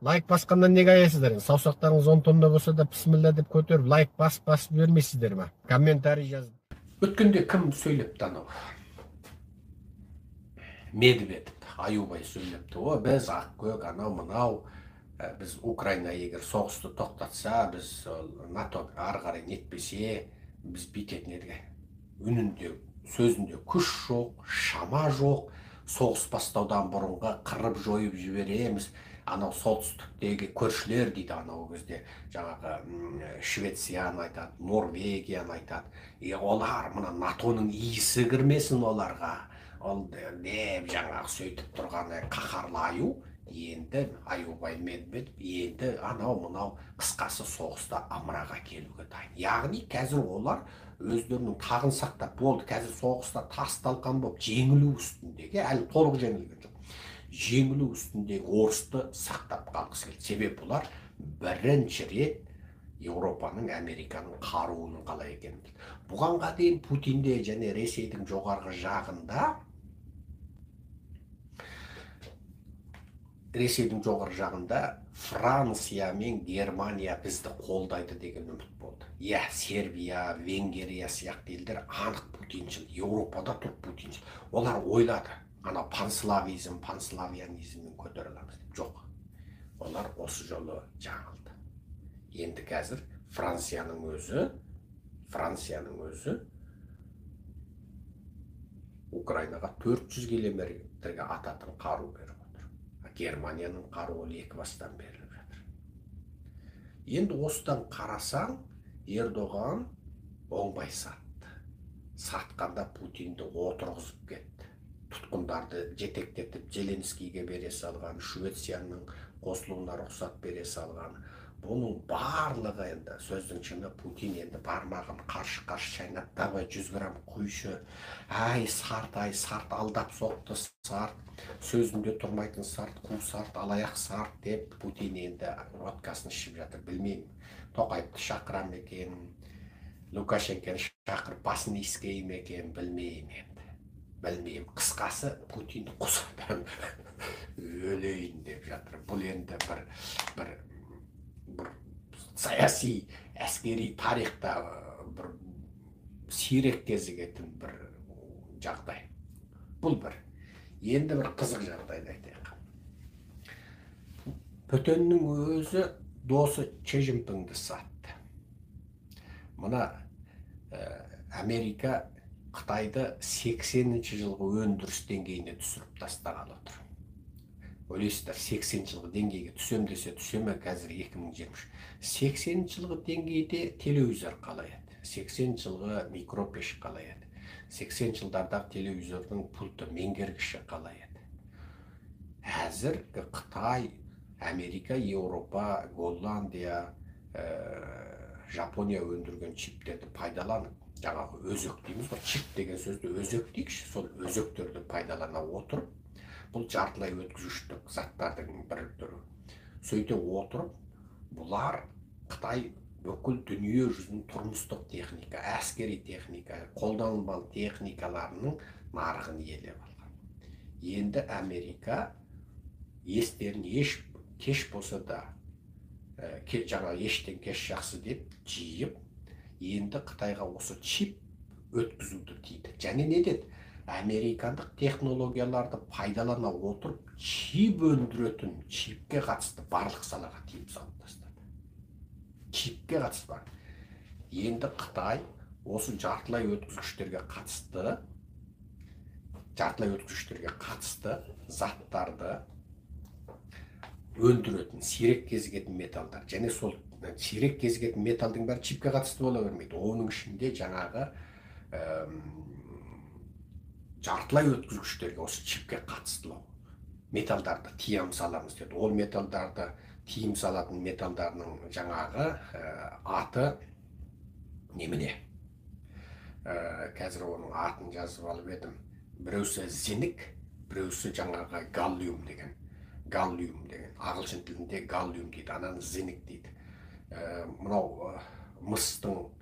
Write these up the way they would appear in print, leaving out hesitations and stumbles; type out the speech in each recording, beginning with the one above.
Лайк басқандан неге аяйсыздар? Саусақтарыңыз 10 тонна болса да бісміллә деп көтеріп, лайк басып бермейсіздер ма? Комментарий жазып. Өткенде кім сөйлепті анау? Медведев, Аюбай сөйлепті. Біз ақкөк, анау мынау, біз Украина егер соғысты тоқтатса, біз НАТО ары қарай нетпесе, біз бүйтетін едік. Үнінде, сөзінде күш жоқ, шама жоқ, соғыс бастаудан бұрынғы қырып жойып жібереміз. Анау солтүстіктегі көршілер дейді анау кезде, жаңағы Швецияны айтады, Норвегияны айтады. Олар мына НАТОның иісі кірмесін оларға. Ол деп жаңағы сөйтіп тұрғаны қаһарлаю, енді Аюбай Медведев енді анау мынау қысқасы соғыста амыраға келуге дайын. Яғни қазір олар өздерінің тағын сақтап болды, қазір соғыста тас талқан болып жеңілу үстіндегі, әлі толық жеңілген жоқ, жеңілу үстіндегі орысты сақтап қалғысы келді. Себебі бұлар бірінші рет Еуропаның, Американың қаруының қалай екенін білді. Бұғанға дейін Путинде және Ресейдің жоғарғы жағында Франция мен Германия бізді қолдайды деген үміт болды. Сербия, Венгрия сияқты елдер анық путиншіл, Еуропада тұр путиншіл. Олар ойлады, ана панславианизммен көтере аламыз деп. Жоқ. Олар осы жолы жаңылды. Енді қазір Францияның өзі Украинаға 400 километрге ататын қару беріп отыр. Германияның қаруы екібастан беріліп жатыр. Енді осыдан қарасаң, Ердоған оңбай сатты. Сатқанда Путинді отырғызып кетті. Тұтқындарды жетектетіп Зеленскийге бере салған, Швецияның қосылуына рұқсат бере салған. Бұның барлығы енді сөздің шыны Путин енді бармағын қаршы-қаршы шайнап, давай 100 грамм құйшы, сарт алдап соқты сарт, сөзінде тұрмайтын сарт, қу сарт, алаяқ сарт деп Путин енді водкасын ішіп жатыр. Білмеймін, Тоқаевты шақырам екен, Лукашенконы шақырып басын иіскейім екен, білмеймін енді. Білмеймін. Қысқасы Путин құсадан өлейін деп жатыр. Бұл енді бір саяси, әскери тарихта бір сирек кезігетін бір жағдай. Бұл бір. Енді бір қызық жағдайды айтайық. Пөтеннің өзі досы Чи Цзиньпинді сатты. Мына Америка Қытайды 80-ші жылғы өндіріс деңгейіне түсіріп тастағалы отыр. Ойлайсыздар, 80 жылғы деңгейге түсем десе түсеме, қазір 2023. 80 жылғы деңгейде телевизор қалай еді? 80 жылғы микропеш қалай еді? 80 жылдардағы телевизордың пульті меңгергіші қалай еді? Әзіргі Қытай, Америка, Еуропа, Голландия, Жапония өндірген чиптерді пайдаланып, жаңағы өзек дейміз ғой, чип деген сөзді өзек дейікші, сол өзектерді пайдалана отырып, бұл жартылай өткізгіштік заттардың бір түрі. Сөйте отырып, бұлар Қытай бүкіл дүние жүзінің тұрмыстық техника, әскери техника, қолданылмалы техникаларының нарығын иелеп алған. Енді Америка естерін кеш болса да, жаңа ештен кеш жақсы деп жиып, енді Қытайға осы чип өткізуді дейді. Және не деді? Американдық технологияларды пайдалана отырып, чип өндіретін, чипке қатысты барлық салаға тиым салып тастады. Чипке қатысты бар. Енді Қытай осы жартылай өткізгіштерге қатысты заттарды өндіретін, сирек кезігетін металдар. Және сол сирек кезігетін металдың бәрі чипке қатысты бола бермейді. Оның ішінде жаңағы жартылай өткізгіштерге осы чипке қатыстылау металдарды тиым саламыз деді. Ол металдарды тиым салатын металдарының жаңағы аты немене? Қазір оның атын жазып алып едім. Біреусі зинк, біреусі жаңағы галлиум деген. Ағылшын тілінде галлиум дейді, ананы зинк дейді. Мынау мыстың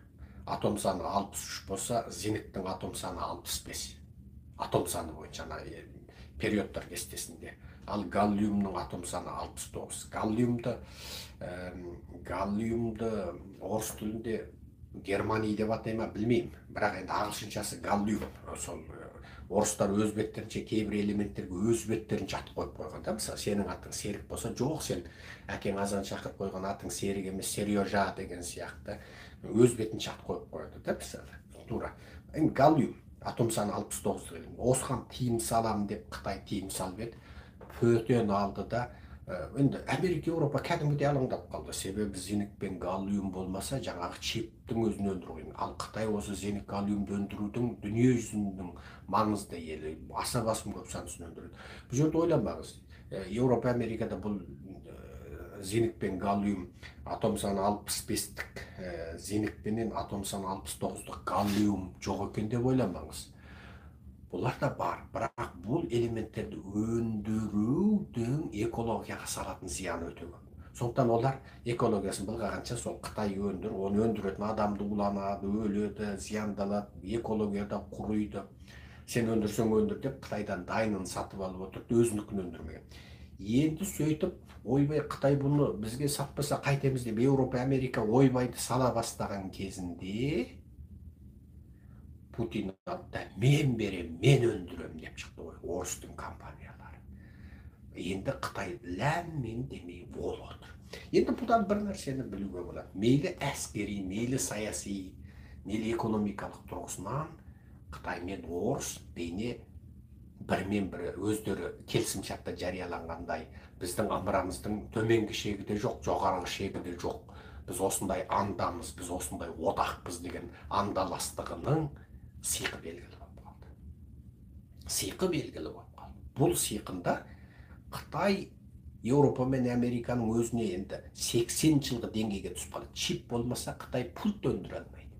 атом саны 63 болса, зинктің атом саны 65. Атом саны бойынша периодтар кестесінде. Ал галлиумның атом саны 69. Галлиумды орыс тілінде Германия деп атай ма білмеймін. Бірақ енді ағылшыншасы галлиум. Сол орыстар өз беттерінше кейбір элементтерге өз беттерінше ат қойып қойған да. Мысалы, сенің атың Серік болса, жоқ, сен әкең азан шақырып қойған атың Серік емес, Сережа деген сияқты өз бетінше ат қойып қояды да, мысалы. Тура. Енді галлиум атом саны 69 деген. Осыған тыйым саламын деп Қытай тыйым салып еді. Пөтен алды да, енді Америка, Еуропа кәдімгідей алаңдап қалды. Себебі зенек пен галлиум болмаса, жаңағы чиптің өзін өндіру қиын. Ал Қытай осы зенек галлиумды өндірудің дүние жүзінің маңызды елі, аса басым көп сансын өндіреді. Бұл жерде ойламаңыз. Еуропа, Америкада бұл зенек пен галлиум атом саны 65-тік зенек пенен атом саны 69-тық галлиум жоқ екен деп ойламаңыз. Бұлар да бар, бірақ бұл элементтерді өндірудің экологияға салатын зияны өте көп. Сондықтан олар экологиясын былғағанша сол Қытай оны өндіретін адамды уланады, өледі, зияндалады, экологияда құриды. Сен өндірсең өндір деп Қытайдан дайынын сатып алып отырды, өзінікін өндірмеген. Енді сөйтіп, ойбай Қытай бұны бізге сатпаса қайтеміз деп Еуропа, Америка ойбайды сала бастаған кезінде Путин алды, мен берем, мен өндірем деп шықты ғой, орыстың компаниялары. Енді Қытай ләм-мим демей ол отыр. Енді бұдан бір нәрсені білуге болады. Мейлі әскери, мейлі саяси, мейлі экономикалық тұрғысынан Қытай мен орыс бейне бірмен бірі өздері келісімшартта жарияланғандай, біздің ымырамыздың төменгі шегі де жоқ, жоғарғы шегі де жоқ. Біз осындай андамыз, біз осындай одақпыз деген андаластығының сиқы белгілі болып қалды. Сиқы белгілі болып қалды. Бұл сиқында Қытай, Еуропа мен Американың өзіне енді 80 жылғы деңгейге түсіп қалды. Чип болмаса Қытай пульт өндіре алмайды.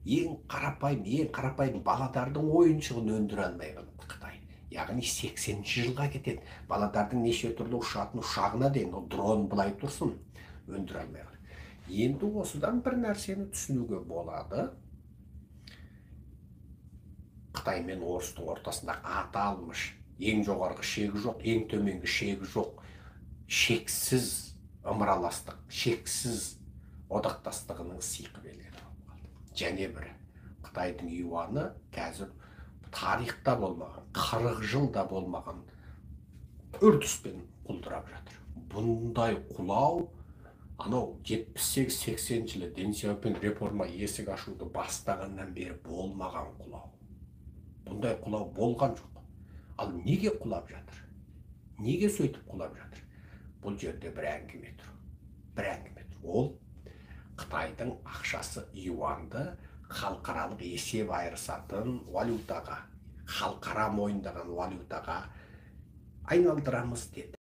Ең қарапайым баладардың ойыншығын өндіре алмай қалды Қытай. Яғни 80 жылға кетеді. Баладардың неше түрлі ұшатын ұшағына дейін, дрон былай тұрсын, өндіре алмай қалды. Енді осыдан бір нәрсені түсінуге болады. Қытай мен орыстың ортасында аталмыш ең жоғарғы шегі жоқ, ең төменгі шегі жоқ, шексіз ымыраластық, шексіз одақтастығының сиқы белгілі болып қалды. Және бір Қытайдың юаны қазір тарихта болмаған, 40 жылда болмаған үрдіспен құлдырап жатыр. Бұндай құлау анау 78-80 жылы Дэн Сяопин реформа есік ашуды бастағаннан бері болмаған құлау. Бұндай құлау болған жоқ. Ал неге құлап жатыр? Неге сөйтіп құлап жатыр? Бұл жерде бір әңгіме тұр. Ол Қытайдың ақшасы юанды халықаралық есеп айырысатын валютаға, халықара мойындаған валютаға айналдырамыз деді.